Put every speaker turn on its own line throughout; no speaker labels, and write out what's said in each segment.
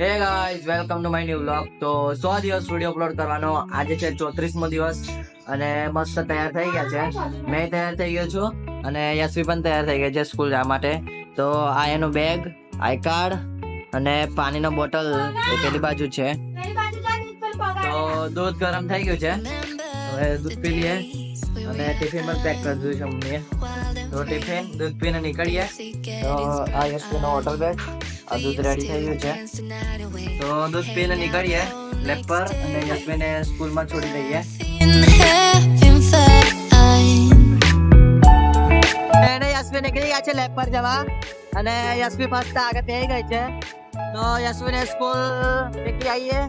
Hey guys welcome to my new vlog. તો 100 દિવસ video upload કરવાનો આજે છે 34મો દિવસ અને મસ્ત તૈયાર થઈ ગયા છે. મેં તૈયાર થઈ ગયો છું અને યશવી પણ તૈયાર થઈ ગઈ છે સ્કૂલ જવા માટે. તો આ એનું બેગ, આઈ કાર્ડ અને પાણીનો બોટલ એ પેલી બાજુ છે. તો દૂધ ગરમ થઈ ગયું છે, હવે દૂધ પી લઈએ અને ટિફિન પણ પેક કરી દીધું છે મમ્મીએ. તો ટિફિન દૂધ પીને નીકળીએ. તો આ યશવીનો હોટલ બેગ, આ દૂધ રેડી થઈ ગયું છે. તો દૂધ પીને નીકળીએ લેબ પર અને યશવીને સ્કૂલમાં છોડી દઈએ. યશવી નીકળી ગયા છે લેબ પર જવા અને યશવી ફર્સ્ટ આગળ થઈ ગઈ છે. તો યશવીને સ્કૂલ નીકળી આવીએ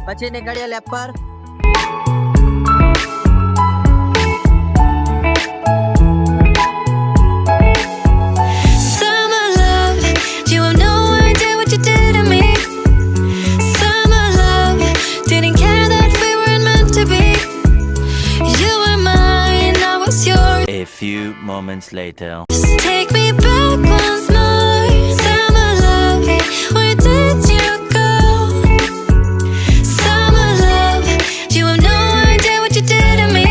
પછી નીકળીએ લેબ પર.
A few moments later.
Take me back once more. Summer love, where did you go? Summer love, you have no idea what you did to me.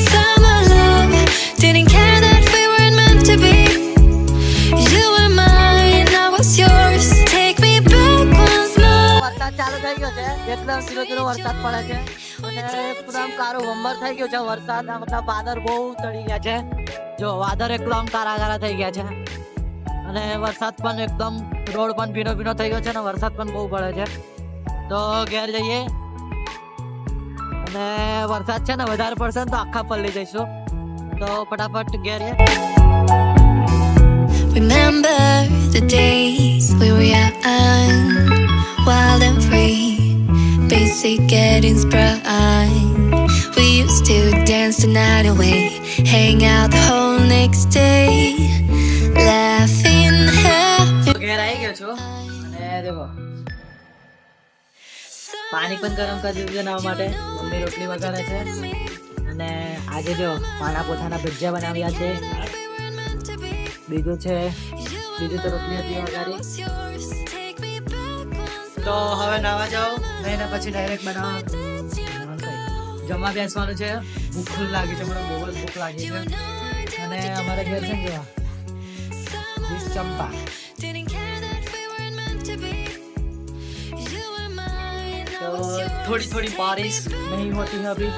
Summer love, didn't care that we weren't meant to be. You were mine, I was yours. Take me back once more.
વરસાદ ચાલુ થઈ ગયો છે, એકદમ ધીરો ધીરો વરસાદ પડે છે અને એકદમ કાળું ભંબર થઈ ગયું છે વરસાદ. મતલબ વાદળ બહુ ચડી ગયા છે. જો વાદળ એકદમ કાળા કાળા થઈ ગયા છે અને વરસાદ પણ એકદમ રોડ પણ ભીનો ભીનો થઈ ગયો છે અને વરસાદ પણ બહુ પડે છે. તો ઘેર જઈએ અને વરસાદ છે ને વધારે પડશે ને તો આખા પલળી જઈશું. તો ફટાફટ ઘેર.
Remember the days we were young, wild and free, basic gettings bright. We used to dance the night away, hang out the whole next day, laughing, having
ઘેર આવી ગયો છું અને દેખો પાણી પણ ગરમ કરી દીધું છે નાવા માટે. મમ્મી રોટલી વગાડે છે અને આજે જો પાણા પોતાના ભજીયા બનાવ્યા છે. બીજું તો રોટલી હતી વગાડી. તો હવે નાવા જાઓ ને પછી ડાયરેક્ટ જમવા બેસવાનું છે. ભૂખ લાગી છે, મને બહુ જ ભૂખ લાગી છે અને અમારા ઘેર છે ને ચંપા. तो थोड़ी थोड़ी बारिश नहीं होती है अभी.